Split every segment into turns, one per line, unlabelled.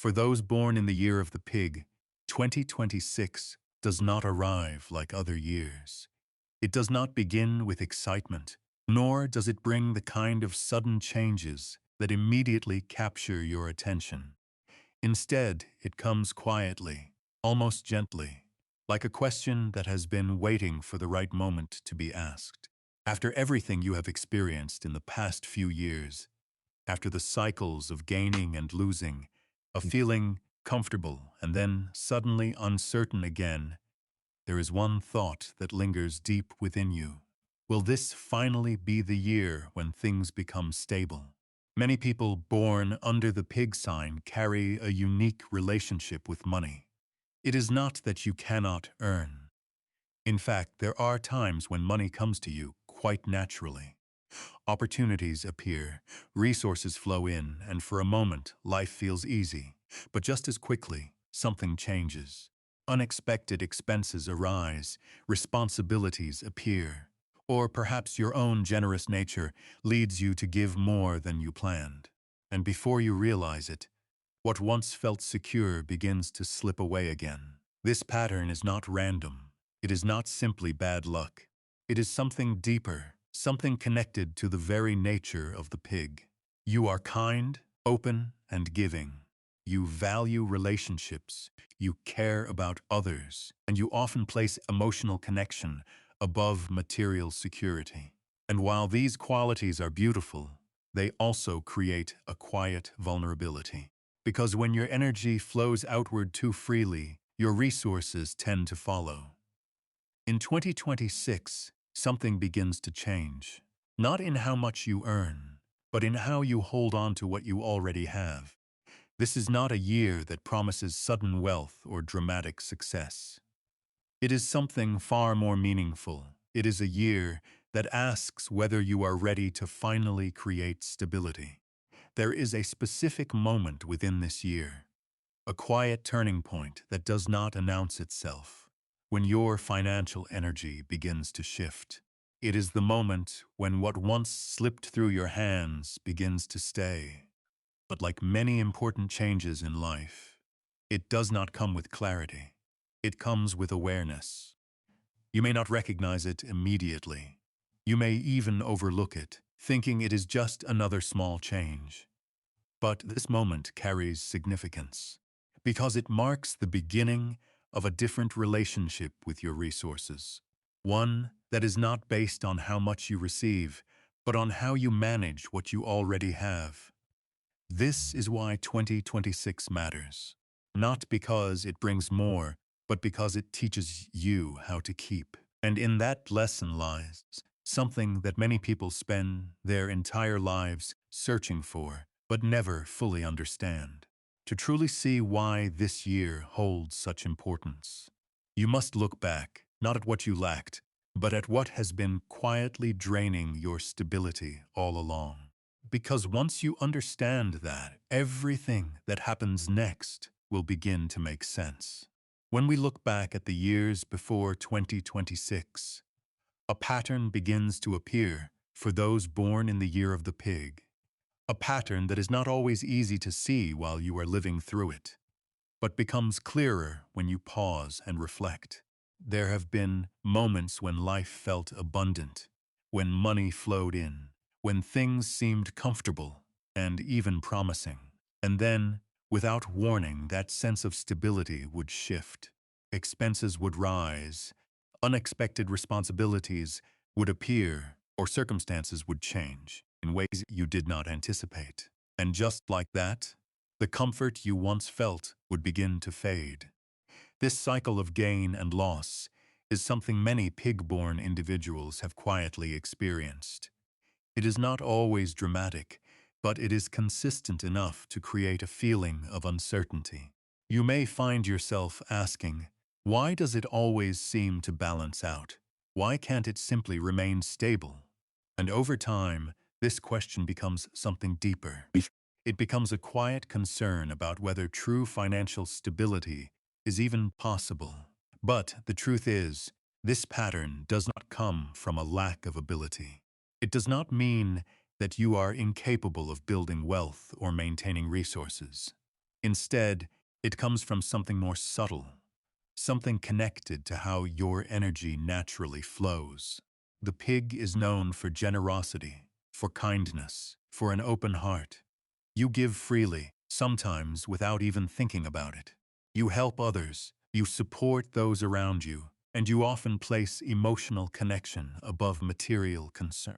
For those born in the year of the pig, 2026 does not arrive like other years. It does not begin with excitement, nor does it bring the kind of sudden changes that immediately capture your attention. Instead, it comes quietly, almost gently, like a question that has been waiting for the right moment to be asked. After everything you have experienced in the past few years, after the cycles of gaining and losing, of feeling comfortable and then suddenly uncertain again, there is one thought that lingers deep within you. Will this finally be the year when things become stable? Many people born under the pig sign carry a unique relationship with money. It is not that you cannot earn. In fact, there are times when money comes to you quite naturally. Opportunities appear, resources flow in, and for a moment, life feels easy. But just as quickly, something changes. Unexpected expenses arise, responsibilities appear, or perhaps your own generous nature leads you to give more than you planned. And before you realize it, what once felt secure begins to slip away again. This pattern is not random. It is not simply bad luck. It is something deeper, something connected to the very nature of the pig. You are kind, open, and giving. You value relationships, you care about others, and you often place emotional connection above material security. And while these qualities are beautiful, they also create a quiet vulnerability. Because when your energy flows outward too freely, your resources tend to follow. In 2026, something begins to change. Not in how much you earn, but in how you hold on to what you already have. This is not a year that promises sudden wealth or dramatic success. It is something far more meaningful. It is a year that asks whether you are ready to finally create stability. There is a specific moment within this year, a quiet turning point that does not announce itself, when your financial energy begins to shift. It is the moment when what once slipped through your hands begins to stay. But like many important changes in life, it does not come with clarity. It comes with awareness. You may not recognize it immediately. You may even overlook it, thinking it is just another small change. But this moment carries significance, because it marks the beginning of a different relationship with your resources. One that is not based on how much you receive, but on how you manage what you already have. This is why 2026 matters. Not because it brings more, but because it teaches you how to keep. And in that lesson lies something that many people spend their entire lives searching for, but never fully understand. To truly see why this year holds such importance, you must look back, not at what you lacked, but at what has been quietly draining your stability all along. Because once you understand that, everything that happens next will begin to make sense. When we look back at the years before 2026, a pattern begins to appear for those born in the year of the pig. A pattern that is not always easy to see while you are living through it, but becomes clearer when you pause and reflect. There have been moments when life felt abundant, when money flowed in, when things seemed comfortable and even promising. And then, without warning, that sense of stability would shift. Expenses would rise, unexpected responsibilities would appear, or circumstances would change in ways you did not anticipate. And just like that, the comfort you once felt would begin to fade. This cycle of gain and loss is something many pig-born individuals have quietly experienced. It is not always dramatic, but it is consistent enough to create a feeling of uncertainty. You may find yourself asking, why does it always seem to balance out? Why can't it simply remain stable? And over time, this question becomes something deeper. It becomes a quiet concern about whether true financial stability is even possible. But the truth is, this pattern does not come from a lack of ability. It does not mean that you are incapable of building wealth or maintaining resources. Instead, it comes from something more subtle, something connected to how your energy naturally flows. The pig is known for generosity, for kindness, for an open heart. You give freely, sometimes without even thinking about it. You help others, you support those around you, and you often place emotional connection above material concern.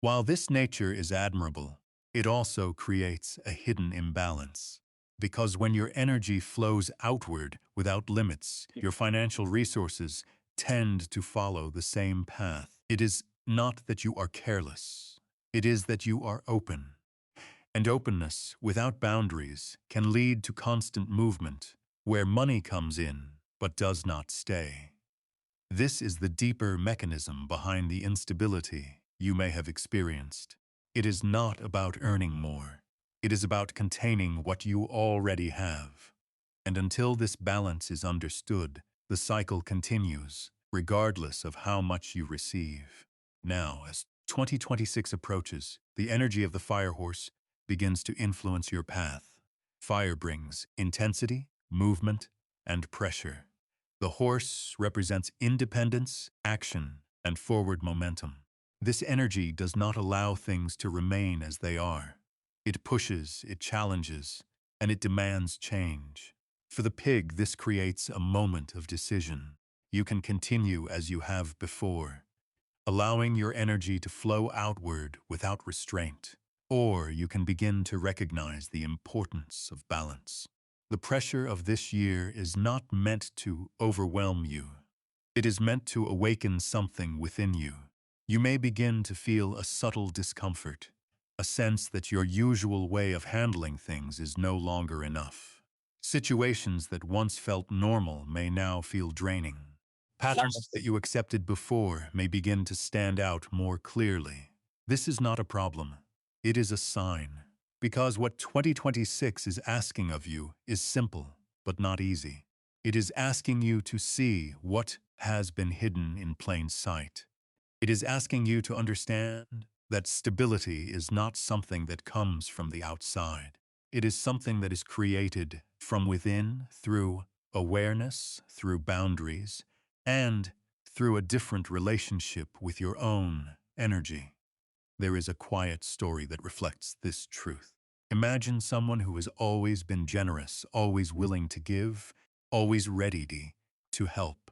While this nature is admirable, it also creates a hidden imbalance. Because when your energy flows outward without limits, your financial resources tend to follow the same path. It is not that you are careless. It is that you are open. And openness without boundaries can lead to constant movement, where money comes in but does not stay. This is the deeper mechanism behind the instability you may have experienced. It is not about earning more. It is about containing what you already have. And until this balance is understood, the cycle continues, regardless of how much you receive. Now, as 2026 approaches, the energy of the fire horse begins to influence your path. Fire brings intensity, movement, and pressure. The horse represents independence, action, and forward momentum. This energy does not allow things to remain as they are. It pushes, it challenges, and it demands change. For the pig, this creates a moment of decision. You can continue as you have before, allowing your energy to flow outward without restraint. Or you can begin to recognize the importance of balance. The pressure of this year is not meant to overwhelm you. It is meant to awaken something within you. You may begin to feel a subtle discomfort, a sense that your usual way of handling things is no longer enough. Situations that once felt normal may now feel draining. Patterns that you accepted before may begin to stand out more clearly. This is not a problem. It is a sign. Because what 2026 is asking of you is simple, but not easy. It is asking you to see what has been hidden in plain sight. It is asking you to understand that stability is not something that comes from the outside. It is something that is created from within through awareness, through boundaries, and through a different relationship with your own energy. There is a quiet story that reflects this truth. Imagine someone who has always been generous, always willing to give, always ready to help.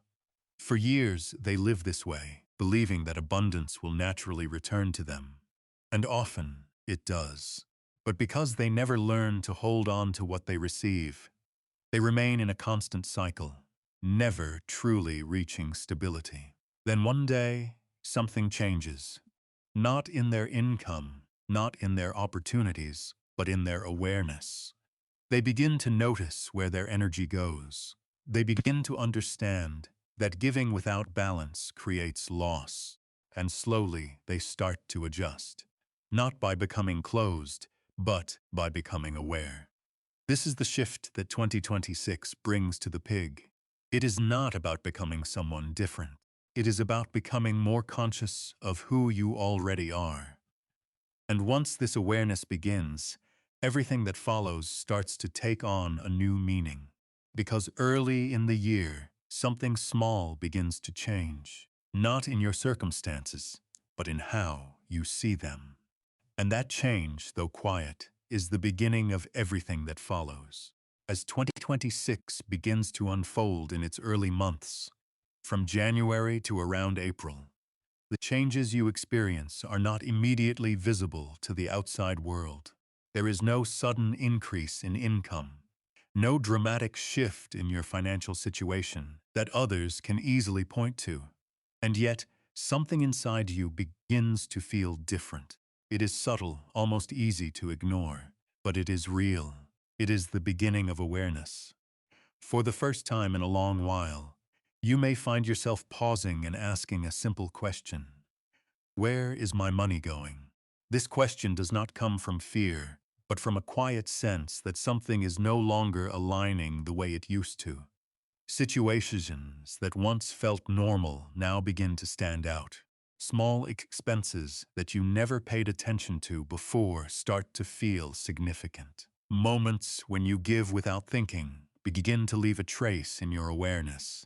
For years, they live this way, believing that abundance will naturally return to them. And often, it does. But because they never learn to hold on to what they receive, they remain in a constant cycle, never truly reaching stability. Then one day, something changes. Not in their income, not in their opportunities, but in their awareness. They begin to notice where their energy goes. They begin to understand that giving without balance creates loss, and slowly they start to adjust, not by becoming closed, but by becoming aware. This is the shift that 2026 brings to the pig. It is not about becoming someone different. It is about becoming more conscious of who you already are. And once this awareness begins, everything that follows starts to take on a new meaning. Because early in the year, something small begins to change, not in your circumstances, but in how you see them. And that change, though quiet, is the beginning of everything that follows. As 2026 begins to unfold in its early months, from January to around April, the changes you experience are not immediately visible to the outside world. There is no sudden increase in income, no dramatic shift in your financial situation that others can easily point to. And yet, something inside you begins to feel different. It is subtle, almost easy to ignore, but it is real. It is the beginning of awareness. For the first time in a long while, you may find yourself pausing and asking a simple question. Where is my money going? This question does not come from fear, but from a quiet sense that something is no longer aligning the way it used to. Situations that once felt normal now begin to stand out. Small expenses that you never paid attention to before start to feel significant. Moments when you give without thinking begin to leave a trace in your awareness.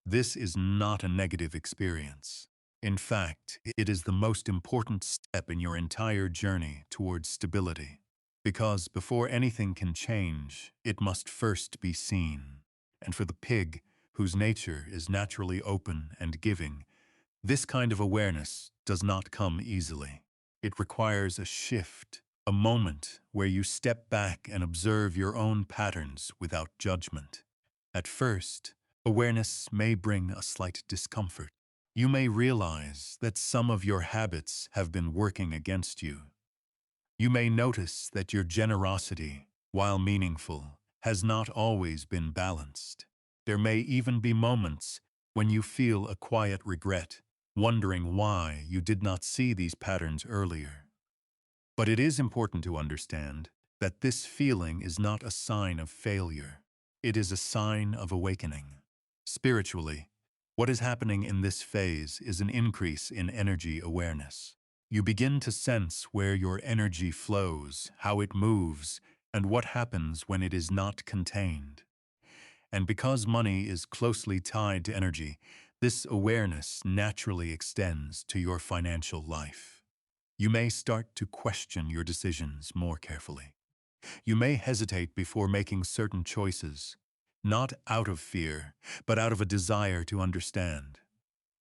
This is not a negative experience. In fact, it is the most important step in your entire journey towards stability. Because before anything can change, it must first be seen. And for the pig, whose nature is naturally open and giving, this kind of awareness does not come easily. It requires a shift, a moment where you step back and observe your own patterns without judgment. At first, awareness may bring a slight discomfort. You may realize that some of your habits have been working against you. You may notice that your generosity, while meaningful, has not always been balanced. There may even be moments when you feel a quiet regret, wondering why you did not see these patterns earlier. But it is important to understand that this feeling is not a sign of failure. It is a sign of awakening. Spiritually, what is happening in this phase is an increase in energy awareness. You begin to sense where your energy flows, how it moves, and what happens when it is not contained. And because money is closely tied to energy, this awareness naturally extends to your financial life. You may start to question your decisions more carefully. You may hesitate before making certain choices, not out of fear, but out of a desire to understand.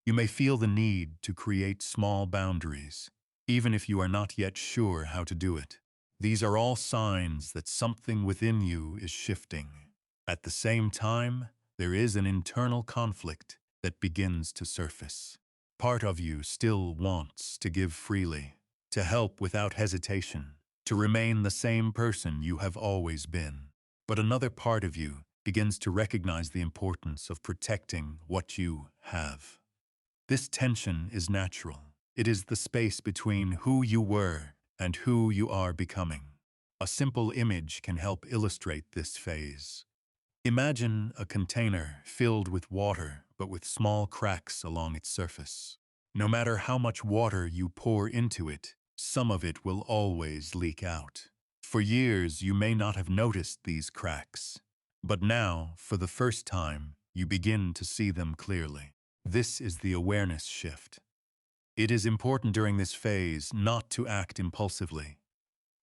You may feel the need to create small boundaries, even if you are not yet sure how to do it. These are all signs that something within you is shifting. At the same time, there is an internal conflict that begins to surface. Part of you still wants to give freely, to help without hesitation, to remain the same person you have always been. But another part of you begins to recognize the importance of protecting what you have. This tension is natural. It is the space between who you were and who you are becoming. A simple image can help illustrate this phase. Imagine a container filled with water, but with small cracks along its surface. No matter how much water you pour into it, some of it will always leak out. For years, you may not have noticed these cracks, but now, for the first time, you begin to see them clearly. This is the awareness shift. It is important during this phase not to act impulsively.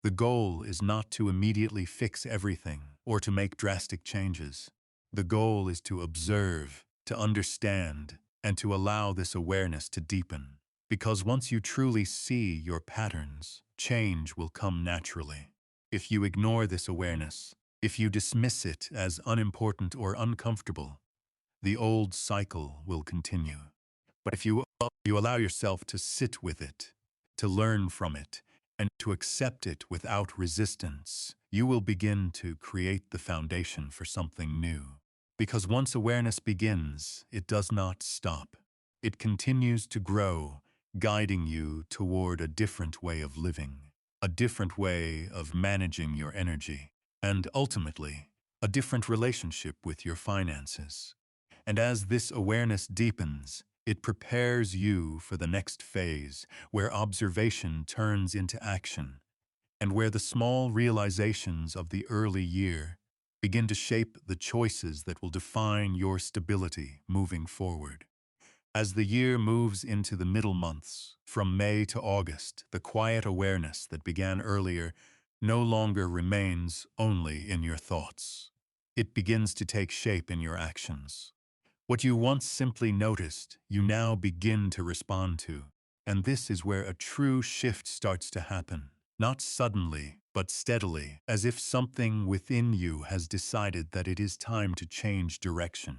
The goal is not to immediately fix everything or to make drastic changes. The goal is to observe, to understand, and to allow this awareness to deepen. Because once you truly see your patterns, change will come naturally. If you ignore this awareness, if you dismiss it as unimportant or uncomfortable, the old cycle will continue. But if you allow yourself to sit with it, to learn from it, and to accept it without resistance, you will begin to create the foundation for something new. Because once awareness begins, it does not stop. It continues to grow, guiding you toward a different way of living, a different way of managing your energy, and ultimately, a different relationship with your finances. And as this awareness deepens, it prepares you for the next phase, where observation turns into action, and where the small realizations of the early year begin to shape the choices that will define your stability moving forward. As the year moves into the middle months, from May to August, the quiet awareness that began earlier no longer remains only in your thoughts. It begins to take shape in your actions. What you once simply noticed, you now begin to respond to. And this is where a true shift starts to happen. Not suddenly, but steadily, as if something within you has decided that it is time to change direction.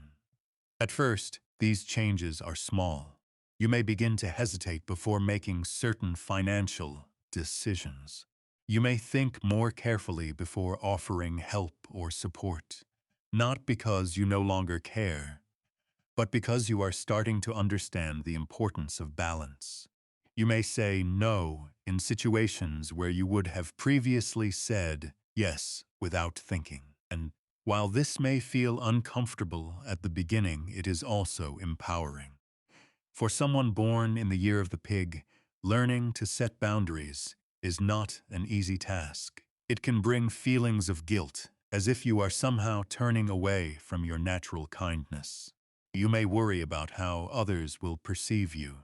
At first, these changes are small. You may begin to hesitate before making certain financial decisions. You may think more carefully before offering help or support. Not because you no longer care, but because you are starting to understand the importance of balance. You may say no in situations where you would have previously said yes without thinking. And while this may feel uncomfortable at the beginning, it is also empowering. For someone born in the year of the pig, learning to set boundaries is not an easy task. It can bring feelings of guilt, as if you are somehow turning away from your natural kindness. You may worry about how others will perceive you.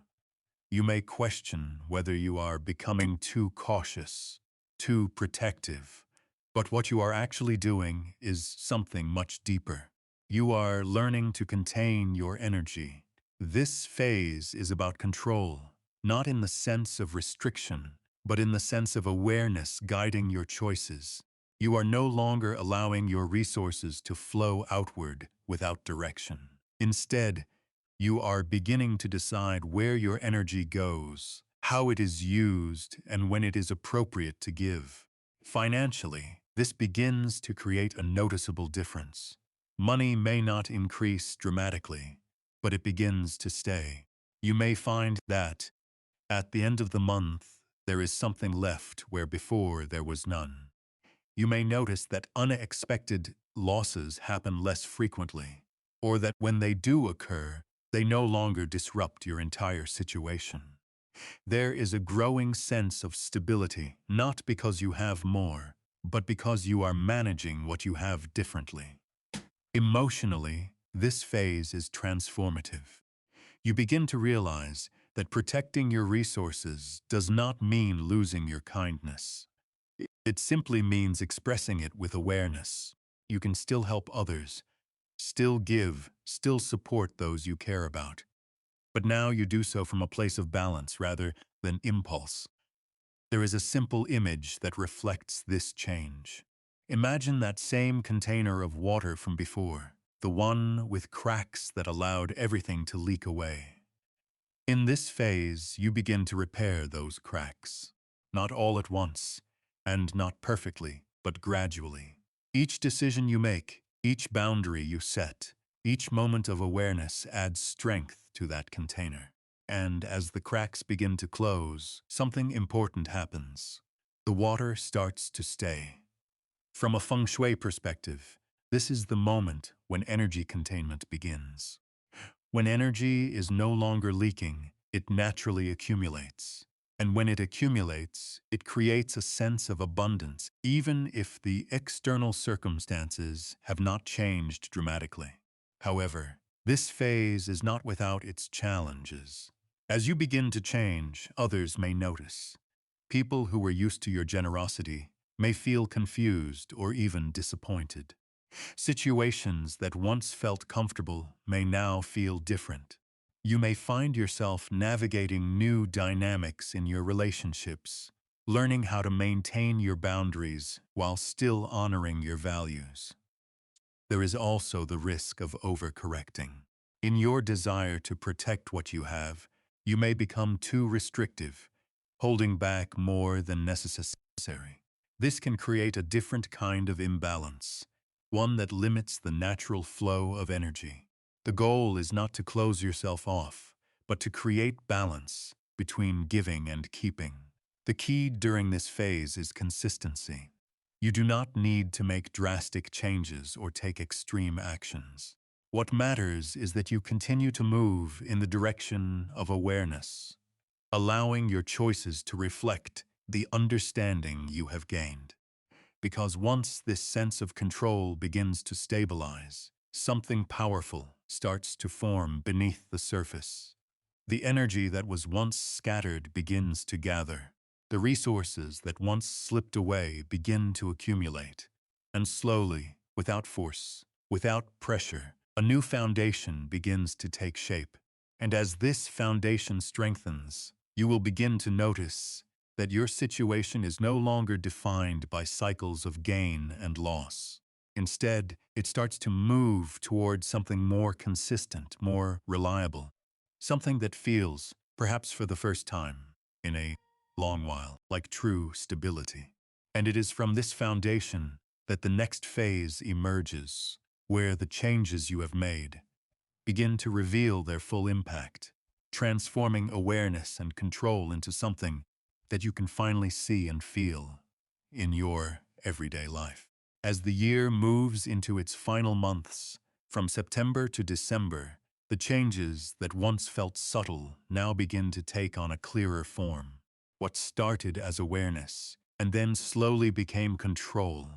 You may question whether you are becoming too cautious, too protective. But what you are actually doing is something much deeper. You are learning to contain your energy. This phase is about control, not in the sense of restriction, but in the sense of awareness guiding your choices. You are no longer allowing your resources to flow outward without direction. Instead, you are beginning to decide where your energy goes, how it is used, and when it is appropriate to give. Financially, this begins to create a noticeable difference. Money may not increase dramatically, but it begins to stay. You may find that, at the end of the month, there is something left where before there was none. You may notice that unexpected losses happen less frequently, or that when they do occur, they no longer disrupt your entire situation. There is a growing sense of stability, not because you have more, but because you are managing what you have differently. Emotionally, this phase is transformative. You begin to realize that protecting your resources does not mean losing your kindness. It simply means expressing it with awareness. You can still help others, still give, still support those you care about. But now you do so from a place of balance rather than impulse. There is a simple image that reflects this change. Imagine that same container of water from before, the one with cracks that allowed everything to leak away. In this phase, you begin to repair those cracks. Not all at once, and not perfectly, but gradually. Each decision you make, each boundary you set, each moment of awareness adds strength to that container. And as the cracks begin to close, something important happens. The water starts to stay. From a feng shui perspective, this is the moment when energy containment begins. When energy is no longer leaking, it naturally accumulates. And when it accumulates, it creates a sense of abundance, even if the external circumstances have not changed dramatically. However, this phase is not without its challenges. As you begin to change, others may notice. People who were used to your generosity may feel confused or even disappointed. Situations that once felt comfortable may now feel different. You may find yourself navigating new dynamics in your relationships, learning how to maintain your boundaries while still honoring your values. There is also the risk of overcorrecting. In your desire to protect what you have, you may become too restrictive, holding back more than necessary. This can create a different kind of imbalance, one that limits the natural flow of energy. The goal is not to close yourself off, but to create balance between giving and keeping. The key during this phase is consistency. You do not need to make drastic changes or take extreme actions. What matters is that you continue to move in the direction of awareness, allowing your choices to reflect the understanding you have gained. Because once this sense of control begins to stabilize, something powerful starts to form beneath the surface. The energy that was once scattered begins to gather. The resources that once slipped away begin to accumulate. And slowly, without force, without pressure, a new foundation begins to take shape. And as this foundation strengthens, you will begin to notice that your situation is no longer defined by cycles of gain and loss. Instead, it starts to move towards something more consistent, more reliable, something that feels, perhaps for the first time, in a long while, like true stability. And it is from this foundation that the next phase emerges, where the changes you have made begin to reveal their full impact, transforming awareness and control into something that you can finally see and feel in your everyday life. As the year moves into its final months, from September to December, the changes that once felt subtle now begin to take on a clearer form. What started as awareness and then slowly became control,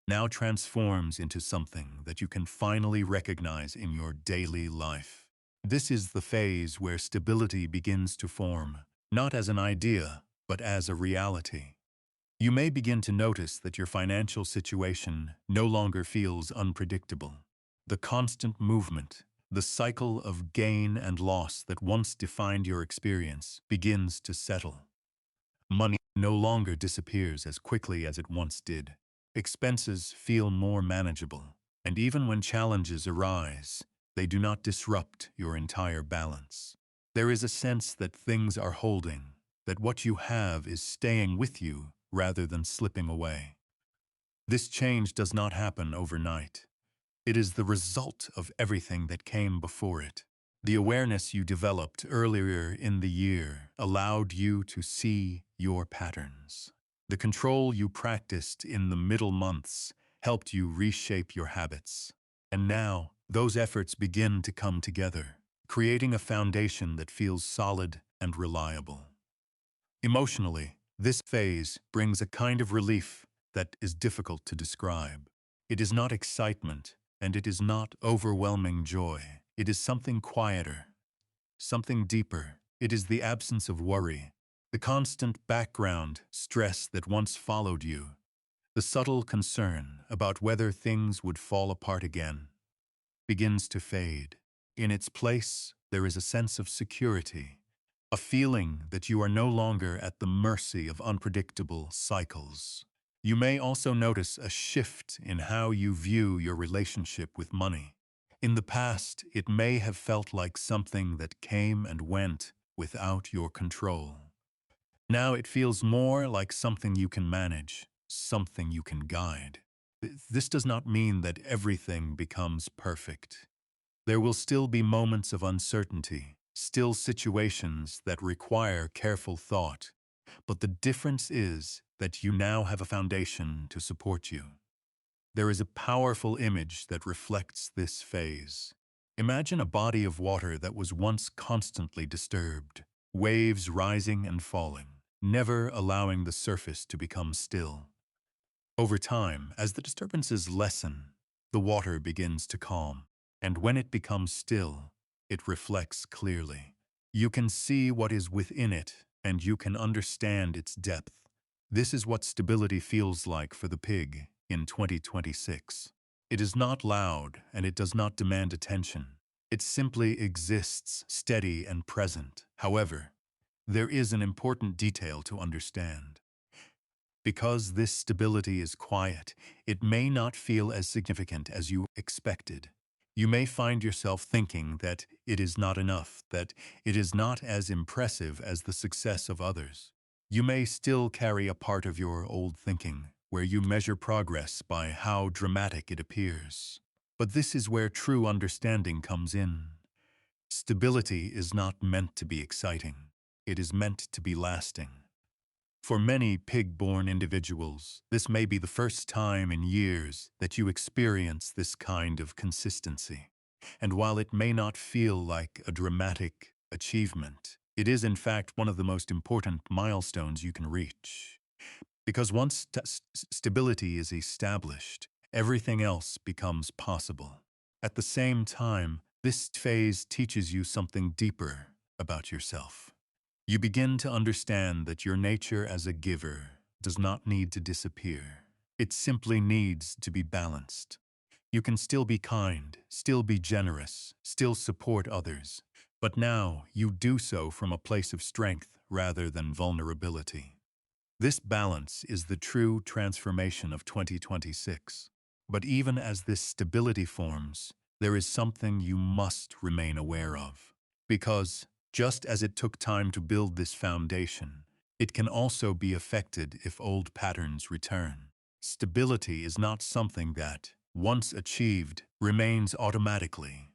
now transforms into something that you can finally recognize in your daily life. This is the phase where stability begins to form, not as an idea, but as a reality. You may begin to notice that your financial situation no longer feels unpredictable. The constant movement, the cycle of gain and loss that once defined your experience begins to settle. Money no longer disappears as quickly as it once did. Expenses feel more manageable, and even when challenges arise, they do not disrupt your entire balance. There is a sense that things are holding, that what you have is staying with you rather than slipping away. This change does not happen overnight. It is the result of everything that came before it. The awareness you developed earlier in the year allowed you to see your patterns. The control you practiced in the middle months helped you reshape your habits. And now, those efforts begin to come together, creating a foundation that feels solid and reliable. Emotionally, this phase brings a kind of relief that is difficult to describe. It is not excitement, and it is not overwhelming joy. It is something quieter, something deeper. It is the absence of worry, the constant background stress that once followed you, the subtle concern about whether things would fall apart again, begins to fade. In its place, there is a sense of security, a feeling that you are no longer at the mercy of unpredictable cycles. You may also notice a shift in how you view your relationship with money. In the past, it may have felt like something that came and went without your control. Now it feels more like something you can manage, something you can guide. This does not mean that everything becomes perfect. There will still be moments of uncertainty, still situations that require careful thought, but the difference is that you now have a foundation to support you. There is a powerful image that reflects this phase. Imagine a body of water that was once constantly disturbed, waves rising and falling, never allowing the surface to become still. Over time, as the disturbances lessen, the water begins to calm, and when it becomes still, it reflects clearly. You can see what is within it, and you can understand its depth. This is what stability feels like for the pig in 2026. It is not loud, and it does not demand attention. It simply exists, steady and present. However, there is an important detail to understand. Because this stability is quiet, it may not feel as significant as you expected. You may find yourself thinking that it is not enough, that it is not as impressive as the success of others. You may still carry a part of your old thinking, where you measure progress by how dramatic it appears. But this is where true understanding comes in. Stability is not meant to be exciting. It is meant to be lasting. For many pig-born individuals, this may be the first time in years that you experience this kind of consistency. And while it may not feel like a dramatic achievement, it is in fact one of the most important milestones you can reach. Because once stability is established, everything else becomes possible. At the same time, this phase teaches you something deeper about yourself. You begin to understand that your nature as a giver does not need to disappear. It simply needs to be balanced. You can still be kind, still be generous, still support others, but now you do so from a place of strength rather than vulnerability. This balance is the true transformation of 2026. But even as this stability forms, there is something you must remain aware of. Because just as it took time to build this foundation, it can also be affected if old patterns return. Stability is not something that, once achieved, remains automatically.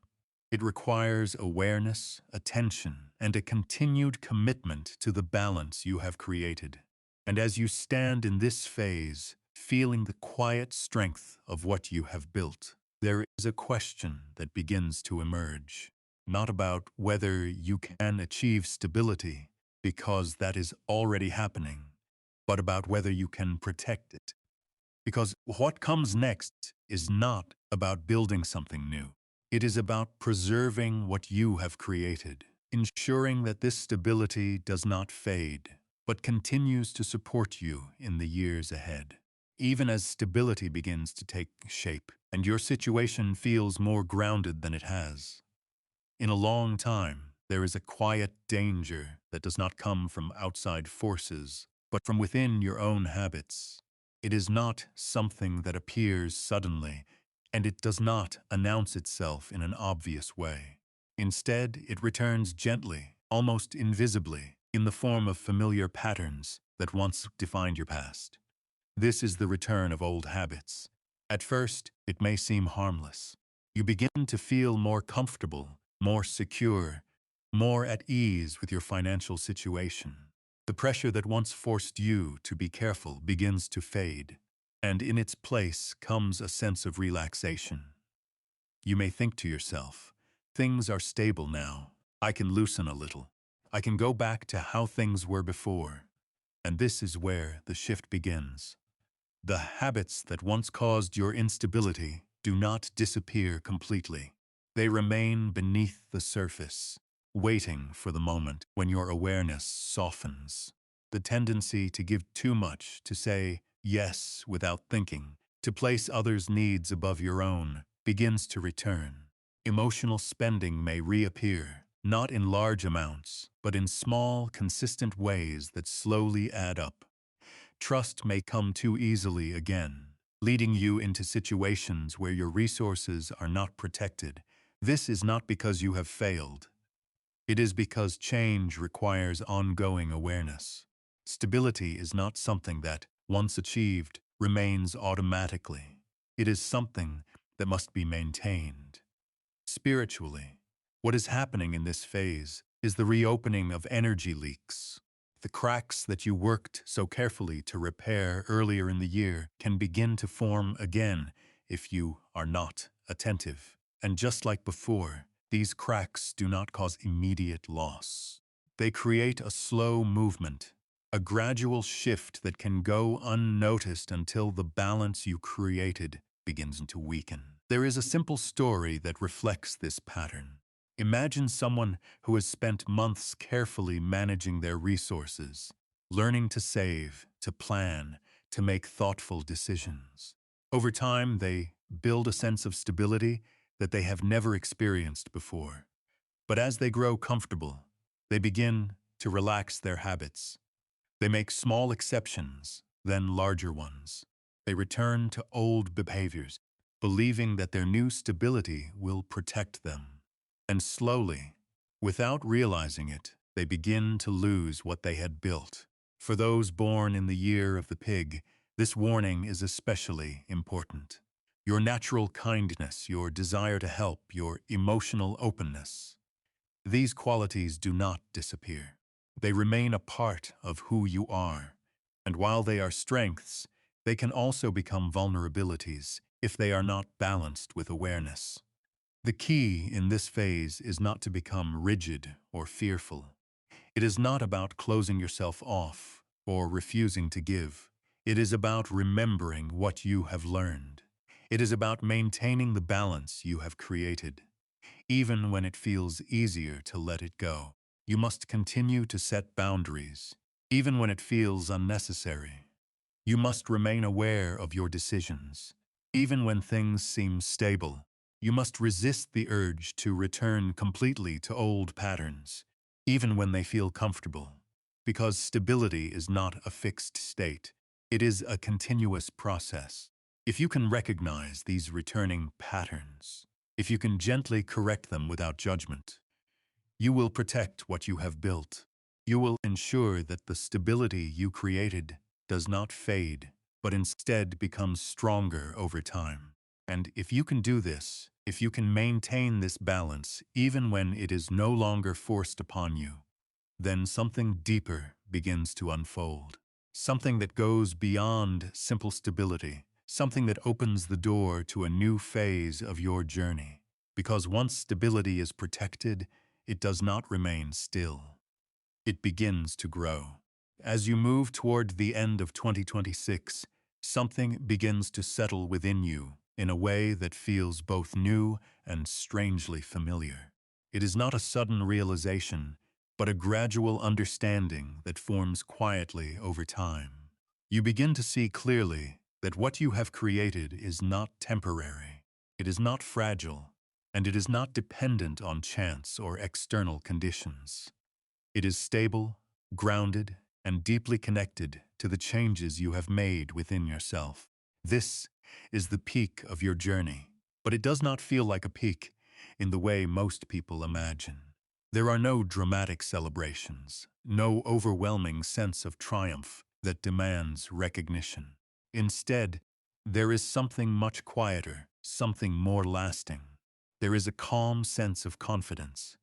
It requires awareness, attention, and a continued commitment to the balance you have created. And as you stand in this phase, feeling the quiet strength of what you have built, there is a question that begins to emerge. Not about whether you can achieve stability, because that is already happening, but about whether you can protect it. Because what comes next is not about building something new. It is about preserving what you have created, ensuring that this stability does not fade, but continues to support you in the years ahead. Even as stability begins to take shape and your situation feels more grounded than it has. In a long time, there is a quiet danger that does not come from outside forces, but from within your own habits. It is not something that appears suddenly, and it does not announce itself in an obvious way. Instead, it returns gently, almost invisibly, in the form of familiar patterns that once defined your past. This is the return of old habits. At first, it may seem harmless. You begin to feel more comfortable, more secure, more at ease with your financial situation. The pressure that once forced you to be careful begins to fade, and in its place comes a sense of relaxation. You may think to yourself, things are stable now. I can loosen a little. I can go back to how things were before. And this is where the shift begins. The habits that once caused your instability do not disappear completely. They remain beneath the surface, waiting for the moment when your awareness softens. The tendency to give too much, to say yes without thinking, to place others' needs above your own, begins to return. Emotional spending may reappear, not in large amounts, but in small, consistent ways that slowly add up. Trust may come too easily again, leading you into situations where your resources are not protected. This is not because you have failed. It is because change requires ongoing awareness. Stability is not something that, once achieved, remains automatically. It is something that must be maintained. Spiritually, what is happening in this phase is the reopening of energy leaks. The cracks that you worked so carefully to repair earlier in the year can begin to form again if you are not attentive. And just like before, these cracks do not cause immediate loss. They create a slow movement, a gradual shift that can go unnoticed until the balance you created begins to weaken. There is a simple story that reflects this pattern. Imagine someone who has spent months carefully managing their resources, learning to save, to plan, to make thoughtful decisions. Over time, they build a sense of stability that they have never experienced before. But as they grow comfortable, they begin to relax their habits. They make small exceptions, then larger ones. They return to old behaviors, believing that their new stability will protect them. And slowly, without realizing it, they begin to lose what they had built. For those born in the year of the pig, this warning is especially important. Your natural kindness, your desire to help, your emotional openness. These qualities do not disappear. They remain a part of who you are. And while they are strengths, they can also become vulnerabilities if they are not balanced with awareness. The key in this phase is not to become rigid or fearful. It is not about closing yourself off or refusing to give. It is about remembering what you have learned. It is about maintaining the balance you have created. Even when it feels easier to let it go, you must continue to set boundaries, even when it feels unnecessary. You must remain aware of your decisions, even when things seem stable. You must resist the urge to return completely to old patterns, even when they feel comfortable, because stability is not a fixed state. It is a continuous process. If you can recognize these returning patterns, if you can gently correct them without judgment, you will protect what you have built. You will ensure that the stability you created does not fade, but instead becomes stronger over time. And if you can do this, if you can maintain this balance even when it is no longer forced upon you, then something deeper begins to unfold. Something that goes beyond simple stability, something that opens the door to a new phase of your journey. Because once stability is protected, it does not remain still. It begins to grow. As you move toward the end of 2026, something begins to settle within you in a way that feels both new and strangely familiar. It is not a sudden realization, but a gradual understanding that forms quietly over time. You begin to see clearly that what you have created is not temporary, it is not fragile, and it is not dependent on chance or external conditions. It is stable, grounded, and deeply connected to the changes you have made within yourself. This is the peak of your journey, but it does not feel like a peak in the way most people imagine. There are no dramatic celebrations, no overwhelming sense of triumph that demands recognition. Instead, there is something much quieter, something more lasting. There is a calm sense of confidence,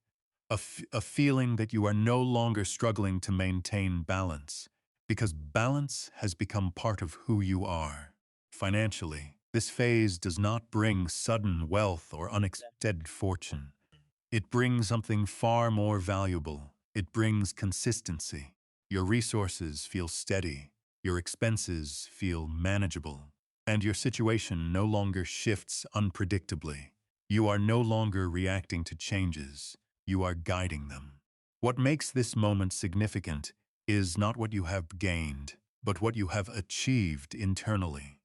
a feeling that you are no longer struggling to maintain balance, because balance has become part of who you are. Financially, this phase does not bring sudden wealth or unexpected fortune. It brings something far more valuable. It brings consistency. Your resources feel steady, your expenses feel manageable, and your situation no longer shifts unpredictably. You are no longer reacting to changes, you are guiding them. What makes this moment significant is not what you have gained, but what you have achieved internally.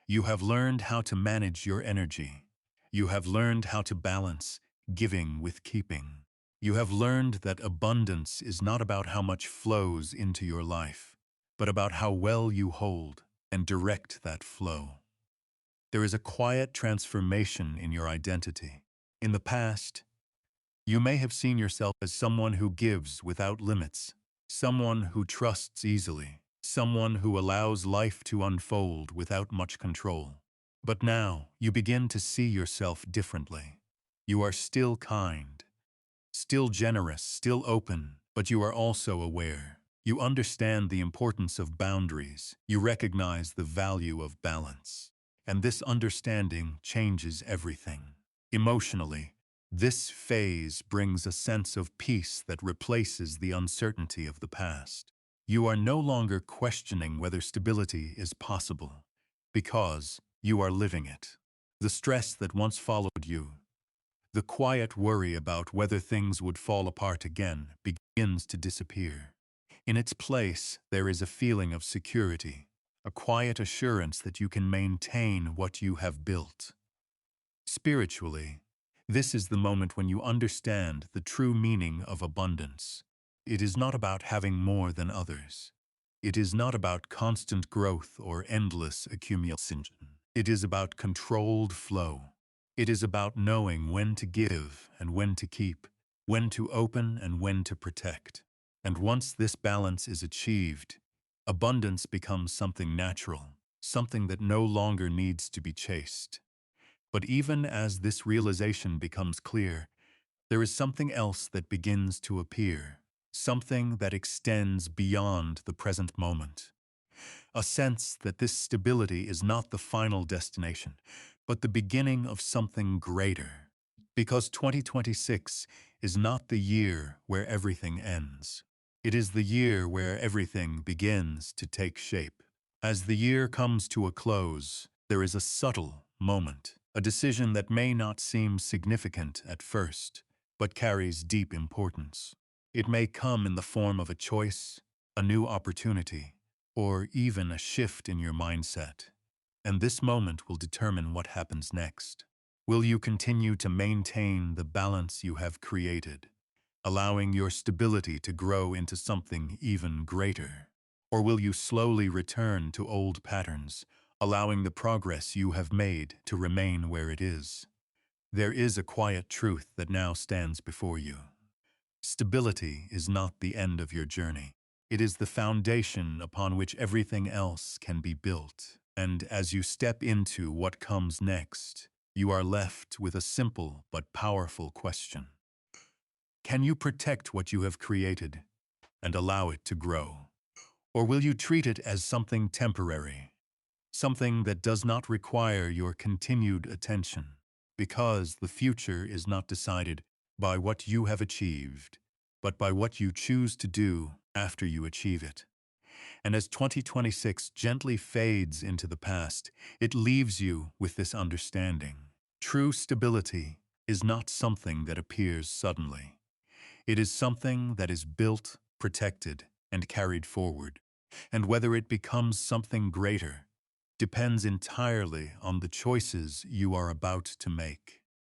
You have learned how to manage your energy. You have learned how to balance giving with keeping. You have learned that abundance is not about how much flows into your life, but about how well you hold and direct that flow. There is a quiet transformation in your identity. In the past, you may have seen yourself as someone who gives without limits, someone who trusts easily, someone who allows life to unfold without much control. But now, you begin to see yourself differently. You are still kind, still generous, still open, but you are also aware. You understand the importance of boundaries. You recognize the value of balance. And this understanding changes everything. Emotionally, this phase brings a sense of peace that replaces the uncertainty of the past. You are no longer questioning whether stability is possible, because you are living it. The stress that once followed you, the quiet worry about whether things would fall apart again, begins to disappear. In its place, there is a feeling of security, a quiet assurance that you can maintain what you have built. Spiritually, this is the moment when you understand the true meaning of abundance. It is not about having more than others. It is not about constant growth or endless accumulation. It is about controlled flow. It is about knowing when to give and when to keep, when to open and when to protect. And once this balance is achieved, abundance becomes something natural, something that no longer needs to be chased. But even as this realization becomes clear, there is something else that begins to appear, something that extends beyond the present moment. A sense that this stability is not the final destination, but the beginning of something greater. Because 2026 is not the year where everything ends. It is the year where everything begins to take shape. As the year comes to a close, there is a subtle moment, a decision that may not seem significant at first, but carries deep importance. It may come in the form of a choice, a new opportunity, or even a shift in your mindset. And this moment will determine what happens next. Will you continue to maintain the balance you have created, allowing your stability to grow into something even greater? Or will you slowly return to old patterns, allowing the progress you have made to remain where it is? There is a quiet truth that now stands before you. Stability is not the end of your journey. It is the foundation upon which everything else can be built. And as you step into what comes next, you are left with a simple but powerful question. Can you protect what you have created and allow it to grow? Or will you treat it as something temporary, something that does not require your continued attention? Because the future is not decided by what you have achieved, but by what you choose to do after you achieve it. And as 2026 gently fades into the past, it leaves you with this understanding. True stability is not something that appears suddenly. It is something that is built, protected, and carried forward. And whether it becomes something greater depends entirely on the choices you are about to make.